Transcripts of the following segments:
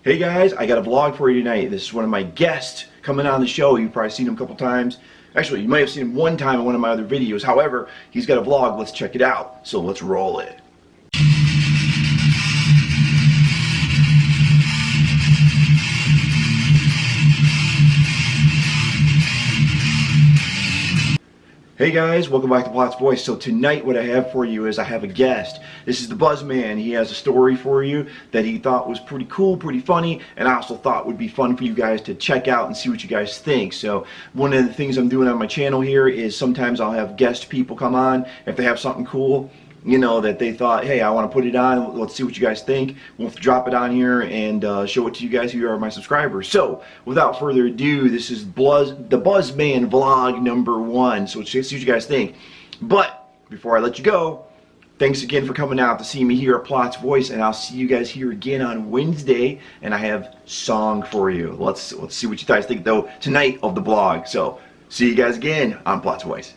Hey guys, I got a vlog for you tonight. This is one of my guests coming on the show. You've probably seen him a couple times. Actually, you might have seen him one time in one of my other videos. However, he's got a vlog. Let's check it out. So let's roll it. Hey guys, welcome back to PlotsVoice. So tonight what I have for you is I have a guest. This is the Buzzman. He has a story for you that he thought was pretty cool, pretty funny, and I also thought would be fun for you guys to check out and see what you guys think. So one of the things I'm doing on my channel here is sometimes I'll have guest people come on if they have something cool, you know, that they thought, hey, I want to put it on, let's see what you guys think. We'll drop it on here and show it to you guys who are my subscribers. So without further ado, this is the Buzzman vlog number 1. So let's see what you guys think. But before I let you go, thanks again for coming out to see me here at PlotsVoice, and I'll see you guys here again on Wednesday, and I have song for you. Let's see what you guys think though tonight of the vlog. So see you guys again on PlotsVoice.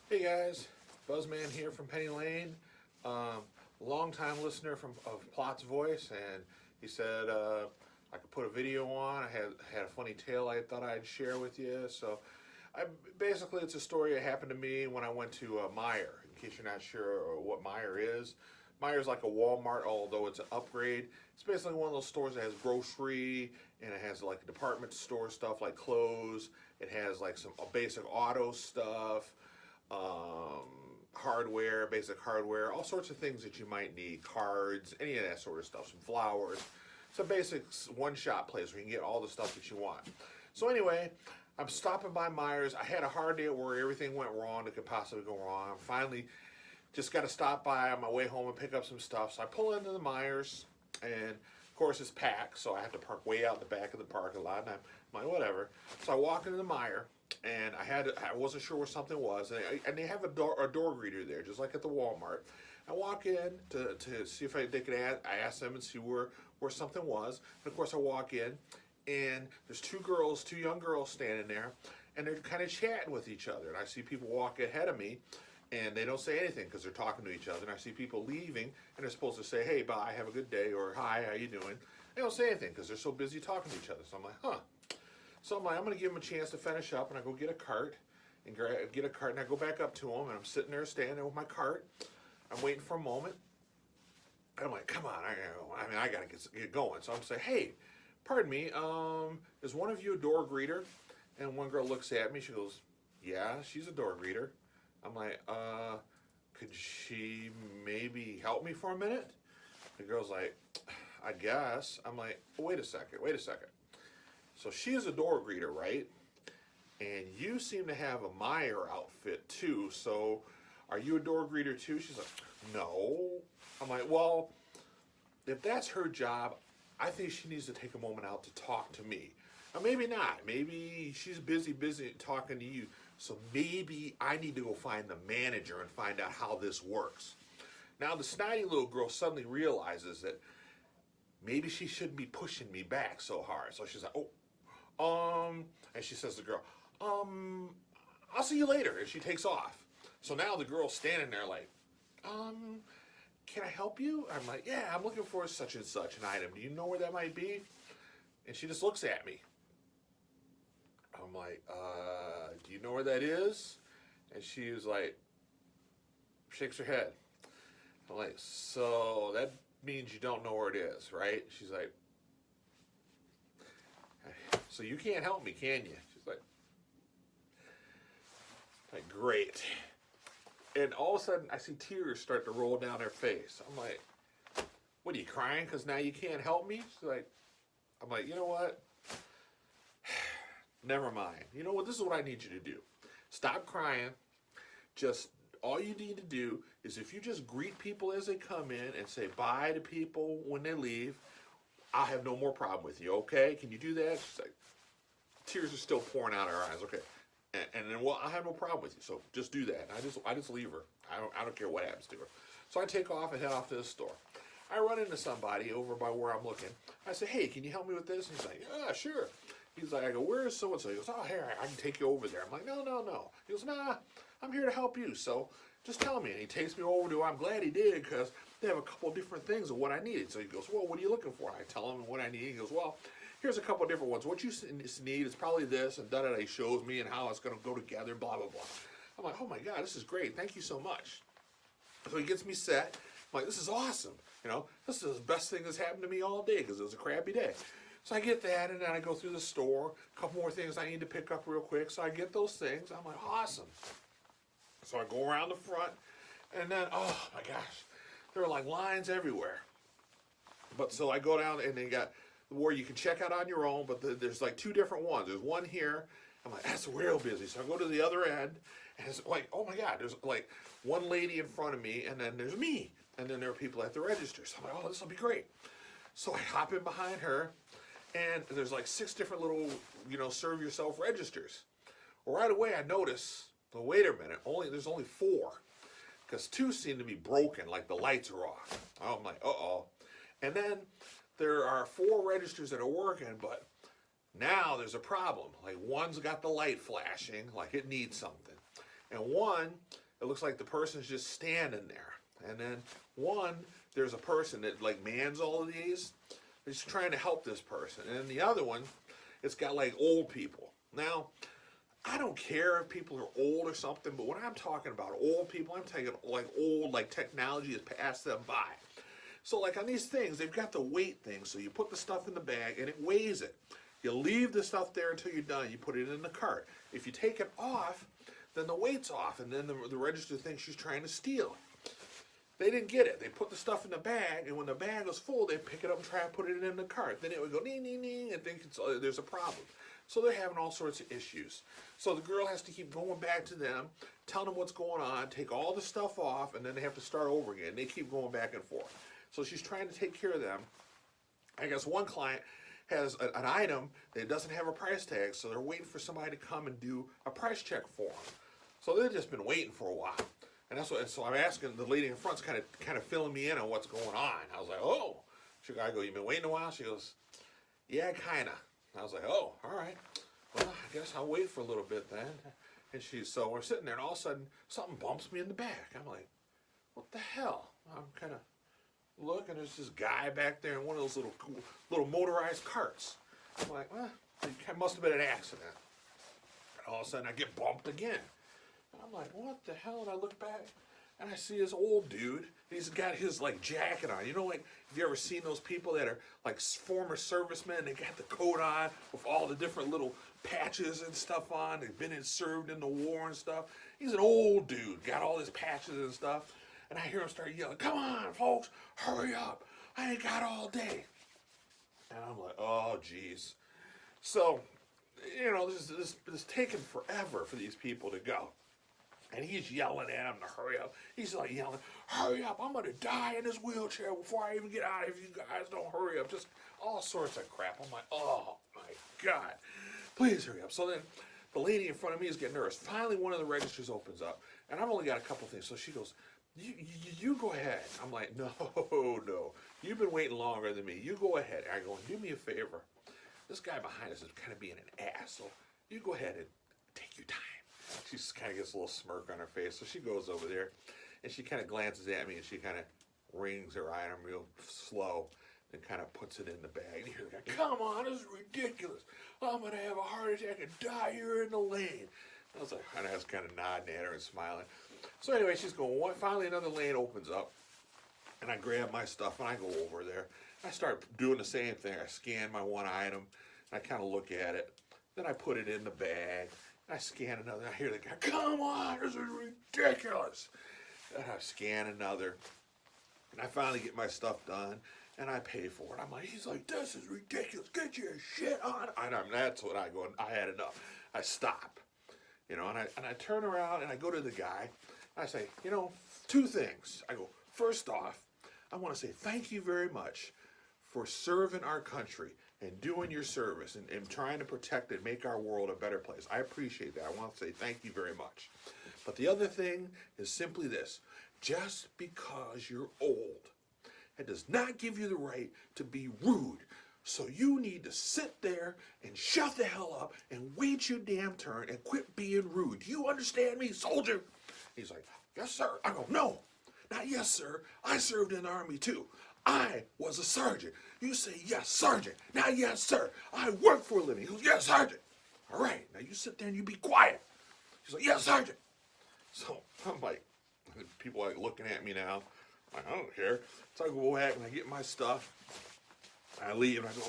Hey guys, Buzzman here from Penny Lane. Long-time listener of PlotsVoice, and he said I could put a video on. I had a funny tale I thought I'd share with you. So basically it's a story that happened to me when I went to Meijer. In case you're not sure what Meijer is. Meijer is like a Walmart, although it's an upgrade. It's basically one of those stores that has grocery, and it has like department store stuff like clothes. It has like some basic auto stuff. Hardware, basic hardware, all sorts of things that you might need, cards, any of that sort of stuff, some flowers. It's a basic one-shop place where you can get all the stuff that you want. So anyway, I'm stopping by Meijer's. I had a hard day at work. Everything went wrong that could possibly go wrong. Finally, just got to stop by on my way home and pick up some stuff. So I pull into the Meijer's, and of course it's packed, so I have to park way out in the back of the parking lot, and I'm like, whatever. So I walk into the Meijer, and I wasn't sure where something was, and they have a door greeter there, just like at the Walmart. I walk in to see if they could I ask them and see where something was, and of course I walk in, and there's two young girls standing there, and they're kind of chatting with each other, and I see people walk ahead of me, and they don't say anything because they're talking to each other, and I see people leaving, and they're supposed to say, hey, bye, have a good day, or hi, how you doing? They don't say anything because they're so busy talking to each other. So I'm like, huh. So I'm like, I'm going to give them a chance to finish up, and I go get a cart, and I go back up to them, and I'm sitting there, standing there with my cart. I'm waiting for a moment. And I'm like, come on, I got to get going. So I'm saying, hey, pardon me, is one of you a door greeter? And one girl looks at me, she goes, yeah, she's a door greeter. I'm like, could she maybe help me for a minute? The girl's like, I guess. I'm like, wait a second. So she is a door greeter, right? And you seem to have a Meijer outfit too, so are you a door greeter too? She's like, no. I'm like, well, if that's her job, I think she needs to take a moment out to talk to me. Or maybe not. Maybe she's busy talking to you. So maybe I need to go find the manager and find out how this works. Now the snotty little girl suddenly realizes that maybe she shouldn't be pushing me back so hard. So she's like, and she says to the girl, I'll see you later. And she takes off. So now the girl's standing there like, can I help you? I'm like, yeah, I'm looking for such and such an item. Do you know where that might be? And she just looks at me. I'm like, do you know where that is? And she was like, shakes her head. I'm like, so that means you don't know where it is, right? She's like, so you can't help me, can you? She's like, great. And all of a sudden, I see tears start to roll down her face. I'm like, what, are you crying because now you can't help me? She's like, I'm like, you know what? Never mind. You know what? This is what I need you to do. Stop crying. Just, all you need to do is if you just greet people as they come in and say bye to people when they leave, I'll have no more problem with you, okay? Can you do that? She's like, tears are still pouring out of her eyes, okay. And then, well, I have no problem with you, so just do that. And I just leave her. I don't care what happens to her. So I take off and head off to the store. I run into somebody over by where I'm looking. I say, hey, can you help me with this? And he's like, yeah, sure. He's like, I go, where is so-and-so? He goes, oh, here, I can take you over there. I'm like, no. He goes, nah, I'm here to help you, so just tell me. And he takes me over to, I'm glad he did, because they have a couple of different things of what I needed. So he goes, well, what are you looking for? I tell him what I need. He goes, well, here's a couple of different ones. What you need is probably this, and da-da-da. He shows me and how it's going to go together, blah, blah, blah. I'm like, oh my God, this is great. Thank you so much. So he gets me set. I'm like, this is awesome. You know, this is the best thing that's happened to me all day because it was a crappy day. So I get that, and then I go through the store. A couple more things I need to pick up real quick. So I get those things. I'm like, awesome. So I go around the front, and then, oh my gosh, there are like lines everywhere. But so I go down, and they got where you can check out on your own, but there's like two different ones. There's one here. I'm like, that's real busy. So I go to the other end, and it's like, oh my God, there's like one lady in front of me, and then there's me. And then there are people at the register. So I'm like, oh, this will be great. So I hop in behind her, and there's like 6 different little, you know, serve yourself registers. Well, right away I notice, well, wait a minute, there's only 4. Because 2 seem to be broken, like the lights are off. I'm like, uh-oh. And then there are 4 registers that are working, but now there's a problem. Like one's got the light flashing, like it needs something. And one, it looks like the person's just standing there. And then one, there's a person that like mans all of these. He's trying to help this person. And then the other one, it's got like old people. Now, I don't care if people are old or something, but when I'm talking about old people, I'm talking like old, like technology has passed them by. So like on these things, they've got the weight thing. So you put the stuff in the bag and it weighs it. You leave the stuff there until you're done. You put it in the cart. If you take it off, then the weight's off, and then the register thinks she's trying to steal. They didn't get it. They put the stuff in the bag, and when the bag was full, they pick it up and try and put it in the cart. Then it would go ding, ding, ding, and think there's a problem. So they're having all sorts of issues. So the girl has to keep going back to them, telling them what's going on, take all the stuff off, and then they have to start over again. They keep going back and forth. So she's trying to take care of them. I guess one client has an item that doesn't have a price tag, so they're waiting for somebody to come and do a price check for them. So they've just been waiting for a while. And that's what. And so I'm asking the lady in front's kind of filling me in on what's going on. I was like, oh. I go, you've been waiting a while? She goes, yeah, kind of. I was like, oh, all right. Well, I guess I'll wait for a little bit then. And so we're sitting there, and all of a sudden, something bumps me in the back. I'm like, what the hell? I'm kind of looking. There's this guy back there in one of those little motorized carts. I'm like, well, it must have been an accident. And all of a sudden, I get bumped again. And I'm like, what the hell? And I look back, and I see this old dude. He's got his like jacket on. You know, like, have you ever seen those people that are like former servicemen? They got the coat on with all the different little patches and stuff on. They've been served in the war and stuff. He's an old dude, got all his patches and stuff. And I hear him start yelling, come on, folks, hurry up. I ain't got all day. And I'm like, oh, geez. So, you know, this is taking forever for these people to go. And he's yelling at him to hurry up. He's like yelling, hurry up, I'm going to die in this wheelchair before I even get out if you guys don't hurry up. Just all sorts of crap. I'm like, oh, my God. Please hurry up. So then the lady in front of me is getting nervous. Finally, one of the registers opens up, and I've only got a couple things. So she goes, you go ahead. I'm like, no. You've been waiting longer than me. You go ahead. I go, do me a favor. This guy behind us is kind of being an ass, so you go ahead and take your time. She just kind of gets a little smirk on her face. So she goes over there, and she kind of glances at me, and she kind of rings her item real slow, and kind of puts it in the bag. And you hear the guy, come on, this is ridiculous. I'm going to have a heart attack and die here in the lane. I was like, and I was kind of nodding at her and smiling. So anyway, she's going, finally another lane opens up, and I grab my stuff, and I go over there. I start doing the same thing. I scan my one item, and I kind of look at it. Then I put it in the bag. I scan another. I hear the guy, come on, this is ridiculous. And I scan another. And I finally get my stuff done, and I pay for it. I'm like, he's like, this is ridiculous. Get your shit on. And that's what I go, and I had enough. I stop. You know, and I turn around, and I go to the guy. I say, you know, 2 things. I go, first off, I want to say thank you very much for serving our country and doing your service and trying to protect and make our world a better place. I appreciate that. I want to say thank you very much. But the other thing is simply this. Just because you're old, it does not give you the right to be rude. So you need to sit there and shut the hell up and wait your damn turn and quit being rude. Do you understand me, soldier? He's like, yes, sir. I go, no. Not yes, sir. I served in the Army too. I was a sergeant. You say yes, sergeant. Not yes, sir. I work for a living. He goes, yes, sergeant. All right, now you sit there and you be quiet. She's like, yes, sergeant. So I'm like, people are like looking at me now. I don't care. So I go back and I get my stuff. I leave and I go,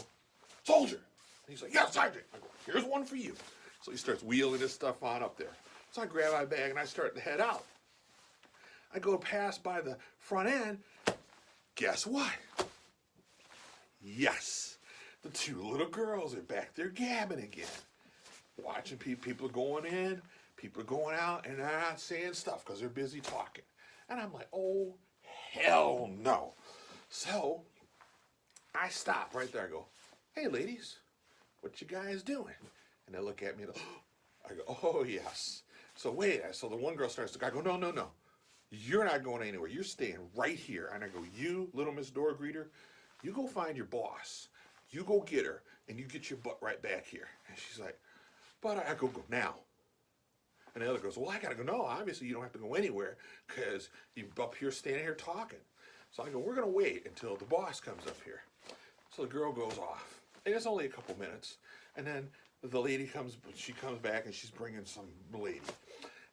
soldier. And he's like, yeah, sergeant. I go, here's one for you. So he starts wheeling his stuff on up there. So I grab my bag and I start to head out. I go past by the front end. Guess what? Yes, the two little girls are back there gabbing again. Watching people are going in, people are going out, and they're not saying stuff because they're busy talking. And I'm like, oh, hell no. So I stop right there. I go, hey, ladies, what you guys doing? And they look at me and I go, oh, yes. So wait, so the one girl starts to go, I go, no, no, no. You're not going anywhere. You're staying right here. And I go, you, little Miss Door Greeter, you go find your boss. You go get her, and you get your butt right back here. And she's like, but I go now. And the other goes, well, I got to go. No, obviously you don't have to go anywhere because you're up here standing here talking. So I go, we're going to wait until the boss comes up here. So the girl goes off. And it's only a couple minutes. And then the lady comes, she comes back, and she's bringing some lady.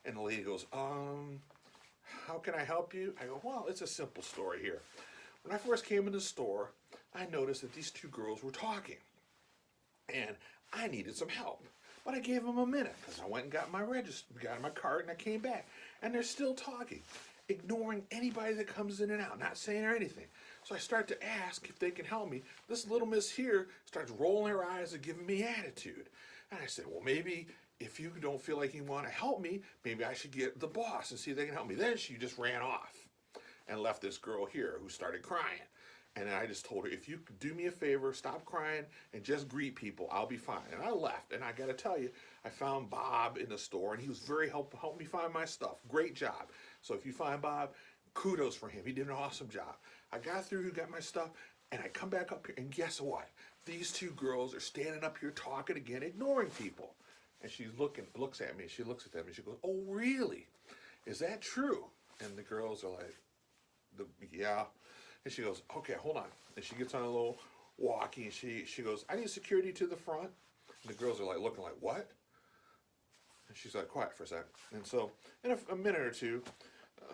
And the lady goes, how can I help you? I go, well, it's a simple story here. When I first came in the store, I noticed that these two girls were talking. And I needed some help. But I gave them a minute because I went and got my register, got my card, and I came back. And they're still talking, ignoring anybody that comes in and out, not saying anything. So I start to ask if they can help me. This little miss here starts rolling her eyes and giving me attitude. And I said, well, maybe if you don't feel like you want to help me, maybe I should get the boss and see if they can help me. Then she just ran off and left this girl here who started crying. And I just told her, if you could do me a favor, stop crying and just greet people, I'll be fine. And I left. And I got to tell you, I found Bob in the store, and he was very helped me find my stuff. Great job. So if you find Bob, kudos for him. He did an awesome job. I got through, got my stuff, and I come back up here, and guess what? These two girls are standing up here talking again, ignoring people. And she looks at me, she looks at them, and she goes, oh, really? Is that true? And the girls are like, yeah. And she goes, okay, hold on. And she gets on a little walkie, and she goes, I need security to the front. And the girls are like looking like, what? And she's like, quiet for a second. And so in a minute or two,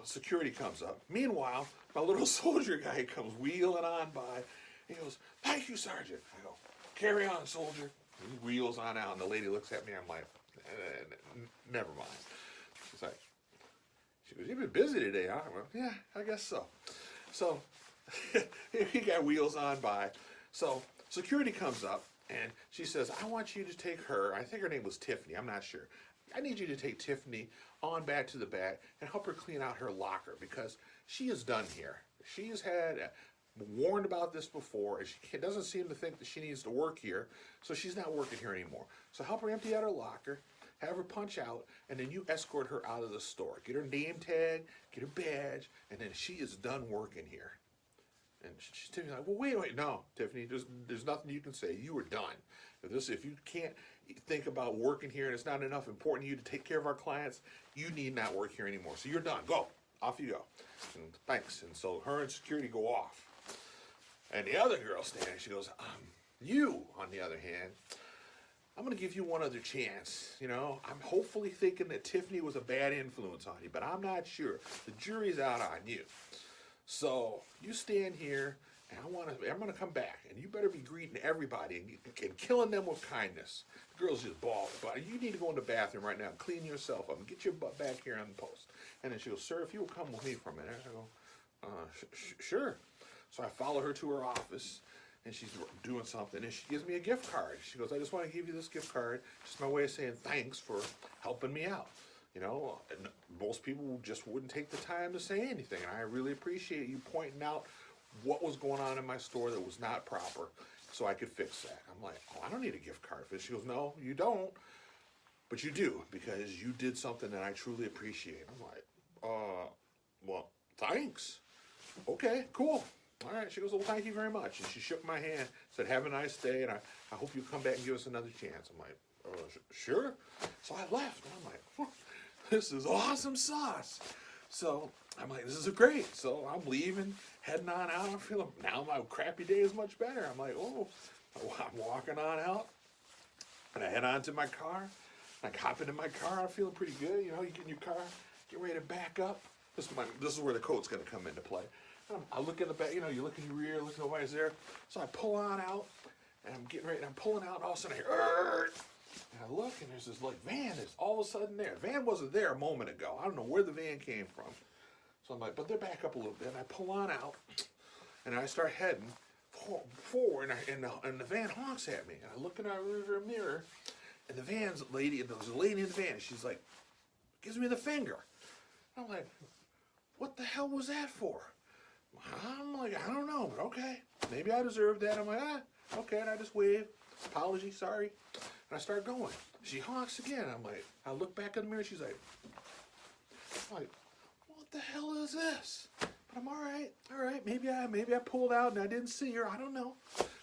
security comes up. Meanwhile, my little soldier guy comes wheeling on by. He goes, thank you, Sergeant. I go, carry on, soldier. And he wheels on out, and the lady looks at me. I'm like, never mind. She's like, she goes, you've been busy today, huh? Well, yeah, I guess so. So he got wheels on by. So security comes up, and she says, I want you to take her. I think her name was Tiffany. I'm not sure. I need you to take Tiffany on back to the back and help her clean out her locker because she is done here. She has had warned about this before, and she doesn't seem to think that she needs to work here, so she's not working here anymore. So help her empty out her locker, have her punch out, and then you escort her out of the store. Get her name tag, get her badge, and then she is done working here. And she's like, well, wait, no, Tiffany, there's nothing you can say. You are done. If you can't think about working here and it's not enough important to you to take care of our clients, you need not work here anymore. So you're done. Go. Off you go. And thanks. And so her and security go off. And the other girl standing, she goes, you, on the other hand, I'm going to give you one other chance. You know, I'm hopefully thinking that Tiffany was a bad influence on you, but I'm not sure. The jury's out on you. So you stand here, and I'm going to come back, and you better be greeting everybody and killing them with kindness. The girl's just bawling, but you need to go in the bathroom right now and clean yourself up and get your butt back here on the post. And then she goes, sir, if you will come with me for a minute. I go, sure. So I follow her to her office, and she's doing something, and she gives me a gift card. She goes, I just want to give you this gift card. Just my way of saying thanks for helping me out. You know, and most people just wouldn't take the time to say anything, and I really appreciate you pointing out what was going on in my store that was not proper so I could fix that. I'm like, oh, I don't need a gift card for this. She goes, no, you don't, but you do because you did something that I truly appreciate. I'm like, well, thanks. Okay, cool. All right. She goes, well, thank you very much. And she shook my hand, said, have a nice day, and I hope you come back and give us another chance. I'm like, sure. So I left, and I'm like, this is awesome sauce. So I'm like, this is great. So I'm leaving, heading on out. I'm feeling, now my crappy day is much better. I'm like, oh, I'm walking on out. And I head on to my car. I hop into my car. I'm feeling pretty good. You know, you get in your car, get ready to back up. This is where the coat's going to come into play. I look in the back, you know, you look in your rear, look nobody's there. So I pull on out, and I'm getting ready, and I'm pulling out, and all of a sudden I hear, "Arr!" And I look, and there's this like van is all of a sudden there. The van wasn't there a moment ago. I don't know where the van came from. So I'm like, but they're back up a little bit. And I pull on out, and I start heading forward, and the van honks at me. And I look in our rear mirror, and there's a lady in the van, and she's like, gives me the finger. I'm like, what the hell was that for? I'm like, I don't know, but okay. Maybe I deserved that. I'm like, okay. And I just wave, apology, sorry. And I start going. She honks again. I'm like, I look back in the mirror. She's like, what the hell is this? But I'm all right. Maybe I pulled out and I didn't see her. I don't know.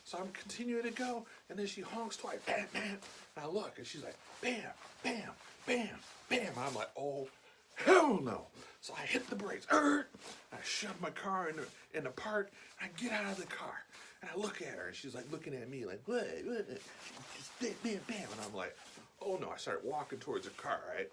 So I'm continuing to go. And then she honks twice. Bam, bam. And I look, and she's like, bam, bam, bam, bam. I'm like, oh, hell no. So I hit the brakes. I shove my car in the park. I get out of the car. And I look at her. And she's like looking at me like, what? Just bam, bam, bam. And I'm like, oh no. I start walking towards the car, right?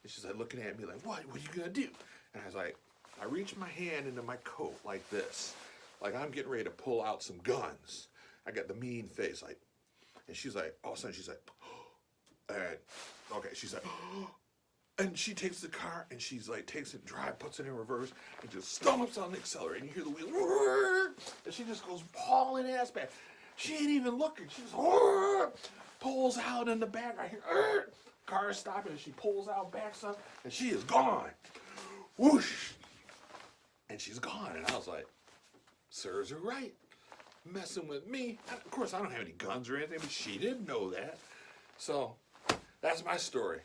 And she's like looking at me like, what? What are you going to do? And I was like, I reach my hand into my coat like this. Like I'm getting ready to pull out some guns. I got the mean face. Like, and she's like, all of a sudden she's like, and okay. She's like, and she takes the car and she's like, takes it, puts it in reverse, and just stomps on the accelerator. And you hear the wheel, and she just goes hauling ass back. She ain't even looking. She just pulls out in the back. I hear car stopping, and she pulls out, backs up, and she is gone. Whoosh, and she's gone. And I was like, serves her right, messing with me. Of course, I don't have any guns or anything, but she didn't know that. So that's my story.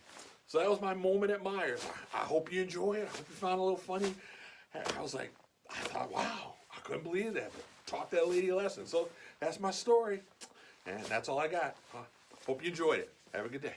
So that was my moment at Myers. I hope you enjoy it. I hope you found it a little funny. I was like, I thought, wow, I couldn't believe that. But taught that lady a lesson. So that's my story. And that's all I got. Hope you enjoyed it. Have a good day.